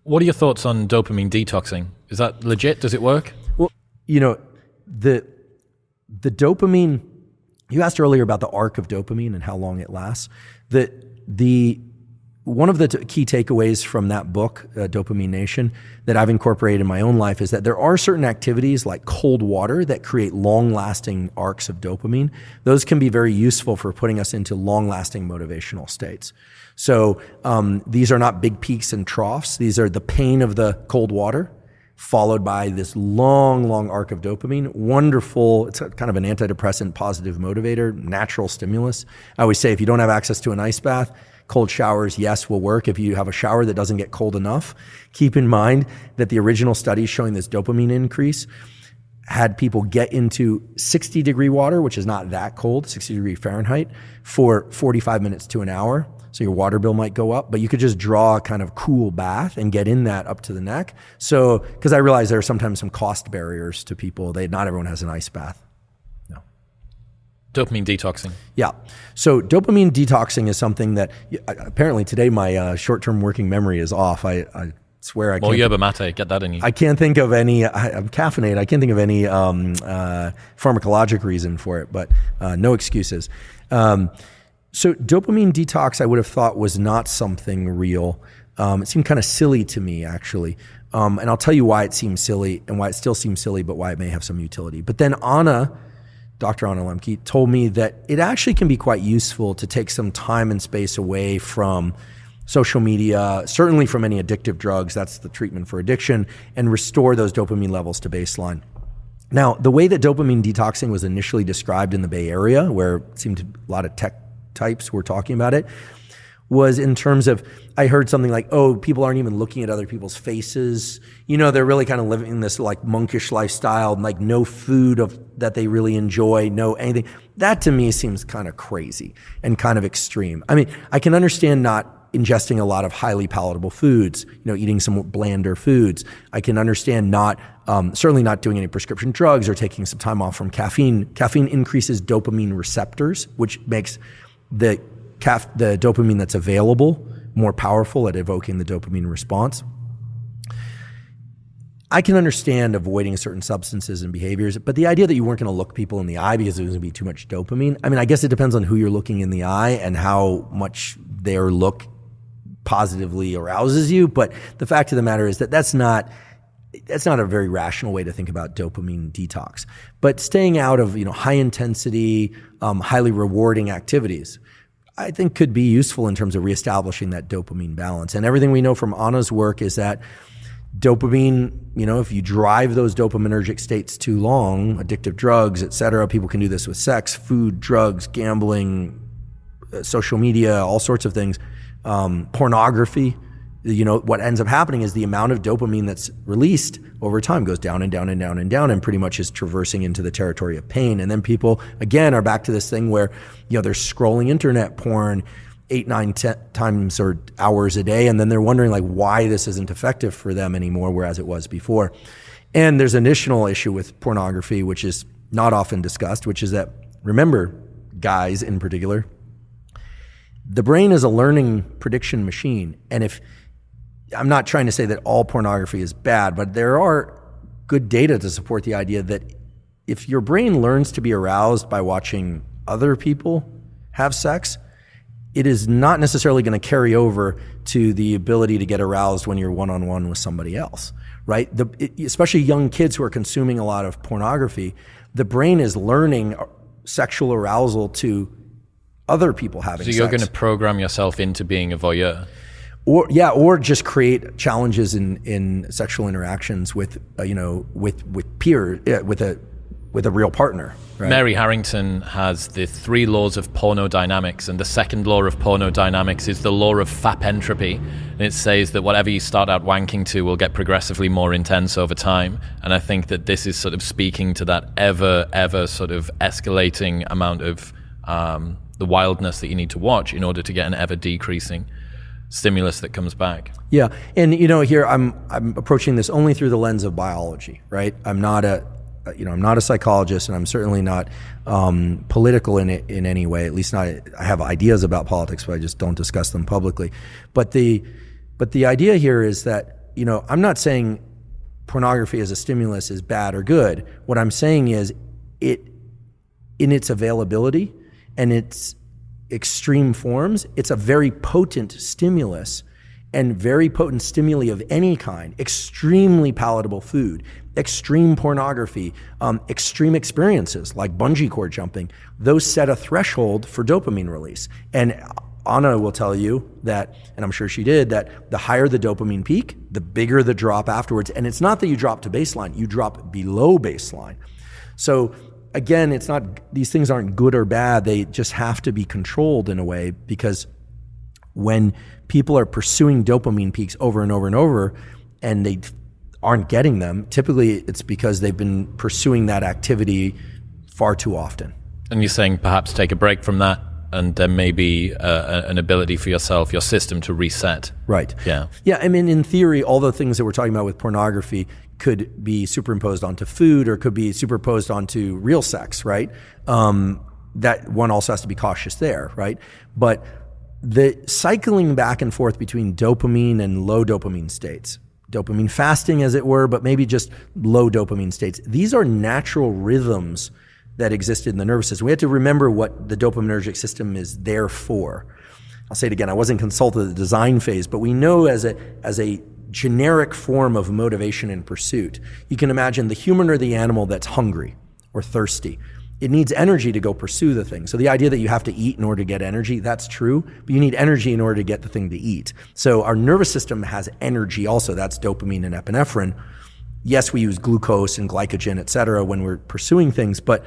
What are your thoughts on dopamine detoxing? Is that legit? Does it work? Well, the dopamine, you asked earlier about the arc of dopamine and how long it lasts. One of the key takeaways from that book, Dopamine Nation, that I've incorporated in my own life is that there are certain activities like cold water that create long-lasting arcs of dopamine. Those can be very useful for putting us into long-lasting motivational states. So these are not big peaks and troughs. These are the pain of the cold water followed by this long, long arc of dopamine. Wonderful. It's kind of an antidepressant, positive motivator, natural stimulus. I always say if you don't have access to an ice bath, cold showers, yes, will work. If you have a shower that doesn't get cold enough, keep in mind that the original studies showing this dopamine increase had people get into 60-degree water, which is not that cold, 60-degree Fahrenheit, for 45 minutes to an hour. So your water bill might go up, but you could just draw a kind of cool bath and get in that up to the neck. So, because I realize there are sometimes some cost barriers to people. Not everyone has an ice bath. Dopamine detoxing. Yeah. So dopamine detoxing is something that apparently today my short-term working memory is off. I swear I can't. Well, yerba mate, get that in you. I can't think of any, I'm caffeinated. I can't think of any pharmacologic reason for it, but no excuses. So dopamine detox I would have thought was not something real. It seemed kind of silly to me, actually. And I'll tell you why it seems silly and why it still seems silly, but why it may have some utility. But then Dr. Anna Lemke told me that it actually can be quite useful to take some time and space away from social media, certainly from any addictive drugs, that's the treatment for addiction, and restore those dopamine levels to baseline. Now, the way that dopamine detoxing was initially described in the Bay Area, where it seemed a lot of tech types were talking about it, was in terms of, I heard something like, oh, people aren't even looking at other people's faces. They're really kind of living this like monkish lifestyle, like no food that they really enjoy, no anything. That to me seems kind of crazy and kind of extreme. I mean, I can understand not ingesting a lot of highly palatable foods, eating some blander foods. I can understand certainly not doing any prescription drugs or taking some time off from caffeine. Caffeine increases dopamine receptors, which makes the dopamine that's available more powerful at evoking the dopamine response. I can understand avoiding certain substances and behaviors, but the idea that you weren't going to look people in the eye because there was going to be too much dopamine, I mean, I guess it depends on who you're looking in the eye and how much their look positively arouses you. But the fact of the matter is that that's not a very rational way to think about dopamine detox. But staying out of high intensity, highly rewarding activities, I think could be useful in terms of reestablishing that dopamine balance. And everything we know from Anna's work is that dopamine, if you drive those dopaminergic states too long, addictive drugs, et cetera, people can do this with sex, food, drugs, gambling, social media, all sorts of things, pornography. What ends up happening is the amount of dopamine that's released over time goes down and down and down and down and pretty much is traversing into the territory of pain. And then people, again, are back to this thing where, they're scrolling internet porn 8, 9, 10 times or hours a day. And then they're wondering why this isn't effective for them anymore, whereas it was before. And there's an additional issue with pornography, which is not often discussed, which is that, remember, guys in particular, the brain is a learning prediction machine. And I'm not trying to say that all pornography is bad, but there are good data to support the idea that if your brain learns to be aroused by watching other people have sex, it is not necessarily going to carry over to the ability to get aroused when you're one-on-one with somebody else, right? Especially young kids who are consuming a lot of pornography, the brain is learning sexual arousal to other people having sex. So you're going to program yourself into being a voyeur? Or just create challenges in sexual interactions with peers, with a real partner. Right? Mary Harrington has the 3 laws of pornodynamics, and the second law of pornodynamics is the law of FAP entropy, and it says that whatever you start out wanking to will get progressively more intense over time. And I think that this is sort of speaking to that ever sort of escalating amount of the wildness that you need to watch in order to get an ever decreasing stimulus that comes back. Yeah, and here I'm approaching this only through the lens of biology, right? I'm not a psychologist, and I'm certainly not political in any way. At least not. I have ideas about politics, but I just don't discuss them publicly. But the idea here is that I'm not saying pornography as a stimulus is bad or good. What I'm saying is it, in its availability and its extreme forms, it's a very potent stimulus, and very potent stimuli of any kind, extremely palatable food, extreme pornography, extreme experiences like bungee cord jumping, those set a threshold for dopamine release. And Anna will tell you that, and I'm sure she did, that the higher the dopamine peak, the bigger the drop afterwards. And it's not that you drop to baseline, you drop below baseline. So again, it's not, these things aren't good or bad, they just have to be controlled in a way, because when people are pursuing dopamine peaks over and over and over and they aren't getting them, typically it's because they've been pursuing that activity far too often. And you're saying perhaps take a break from that, and there may be an ability for yourself, your system, to reset. Right. Yeah. Yeah, I mean, in theory, all the things that we're talking about with pornography could be superimposed onto food, or could be superimposed onto real sex, right? That one also has to be cautious there, right? But the cycling back and forth between dopamine and low dopamine states, dopamine fasting as it were, but maybe just low dopamine states, these are natural rhythms that existed in the nervous system. We have to remember what the dopaminergic system is there for. I'll say it again, I wasn't consulted at the design phase, but we know as a generic form of motivation and pursuit, you can imagine the human or the animal that's hungry or thirsty. It needs energy to go pursue the thing. So the idea that you have to eat in order to get energy, that's true, but you need energy in order to get the thing to eat. So our nervous system has energy also, that's dopamine and epinephrine. Yes, we use glucose and glycogen, et cetera, when we're pursuing things, but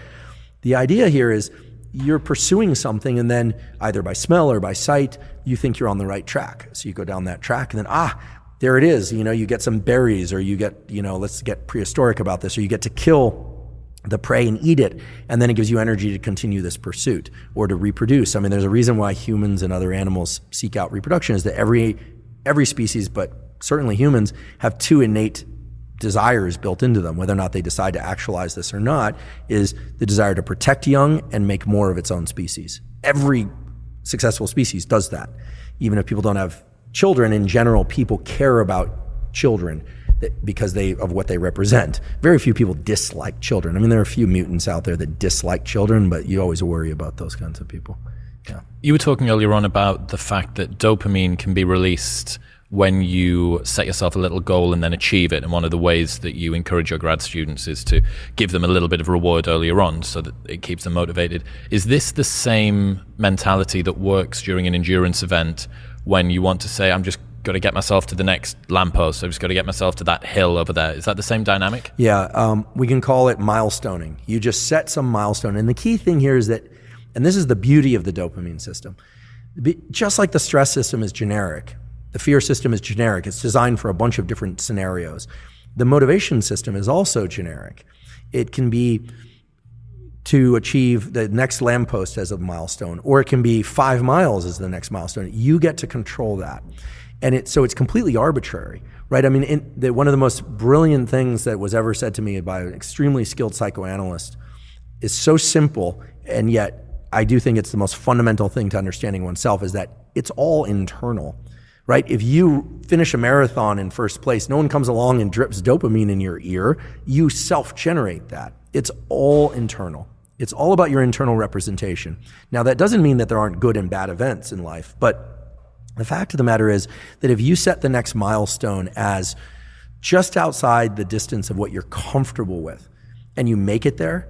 the idea here is you're pursuing something, and then either by smell or by sight, you think you're on the right track. So you go down that track, and then, there it is. You get some berries, or you get, let's get prehistoric about this, or you get to kill the prey and eat it, and then it gives you energy to continue this pursuit or to reproduce. I mean, there's a reason why humans and other animals seek out reproduction, is that every species, but certainly humans, have two innate desires built into them. Whether or not they decide to actualize this or not is the desire to protect young and make more of its own species. Every successful species does that. Even if people don't have children, in general, people care about children because of what they represent. Very few people dislike children. I mean, there are a few mutants out there that dislike children, but you always worry about those kinds of people. Yeah. You were talking earlier on about the fact that dopamine can be released when you set yourself a little goal and then achieve it. And one of the ways that you encourage your grad students is to give them a little bit of reward earlier on so that it keeps them motivated. Is this the same mentality that works during an endurance event when you want to say, I'm just got to get myself to the next lamppost, I've just got to get myself to that hill over there? Is that the same dynamic? Yeah, we can call it milestoning. You just set some milestone. And the key thing here is that, and this is the beauty of the dopamine system, just like the stress system is generic, the fear system is generic. It's designed for a bunch of different scenarios. The motivation system is also generic. It can be to achieve the next lamppost as a milestone, or it can be 5 miles as the next milestone. You get to control that. And so it's completely arbitrary, right? I mean, one of the most brilliant things that was ever said to me by an extremely skilled psychoanalyst is so simple, and yet I do think it's the most fundamental thing to understanding oneself, is that it's all internal, right? If you finish a marathon in first place, no one comes along and drips dopamine in your ear. You self-generate that. It's all internal. It's all about your internal representation. Now, that doesn't mean that there aren't good and bad events in life, but the fact of the matter is that if you set the next milestone as just outside the distance of what you're comfortable with, and you make it there,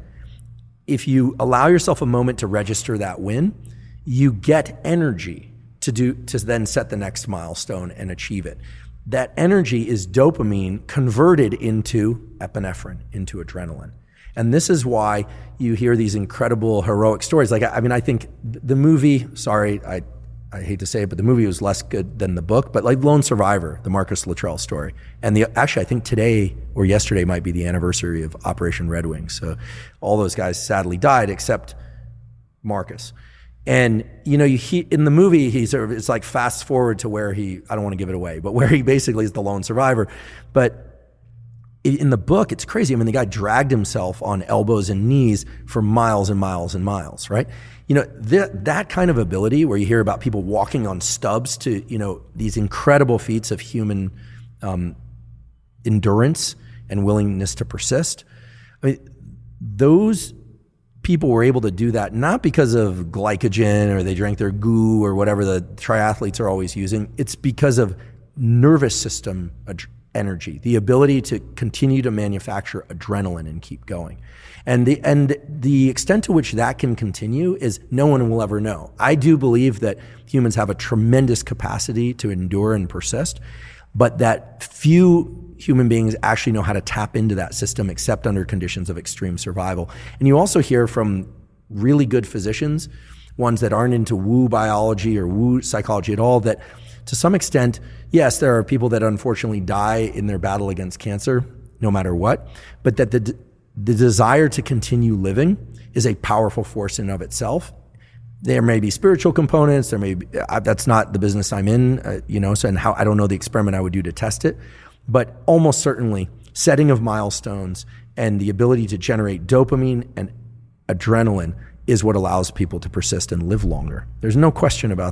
if you allow yourself a moment to register that win, you get energy to then set the next milestone and achieve it. That energy is dopamine converted into epinephrine, into adrenaline. And this is why you hear these incredible heroic stories. Like, I mean, I think the movie, sorry, I hate to say it, but the movie was less good than the book, but like Lone Survivor, the Marcus Luttrell story. And actually, I think today or yesterday might be the anniversary of Operation Red Wing. So all those guys sadly died except Marcus. And, in the movie, it's like fast forward to where I don't want to give it away, but where he basically is the lone survivor. But in the book, it's crazy. I mean, the guy dragged himself on elbows and knees for miles and miles and miles, right? That kind of ability where you hear about people walking on stubs to, these incredible feats of human endurance and willingness to persist. I mean, those people were able to do that not because of glycogen or they drank their goo or whatever the triathletes are always using. It's because of nervous system energy, the ability to continue to manufacture adrenaline and keep going. And the extent to which that can continue is no one will ever know. I do believe that humans have a tremendous capacity to endure and persist, but that few human beings actually know how to tap into that system except under conditions of extreme survival. And you also hear from really good physicians, ones that aren't into woo biology or woo psychology at all, that to some extent, yes, there are people that unfortunately die in their battle against cancer, no matter what, but that the desire to continue living is a powerful force in and of itself. There may be spiritual components. There may be, that's not the business I'm in, So and how I don't know the experiment I would do to test it, but almost certainly setting of milestones and the ability to generate dopamine and adrenaline is what allows people to persist and live longer. There's no question about that.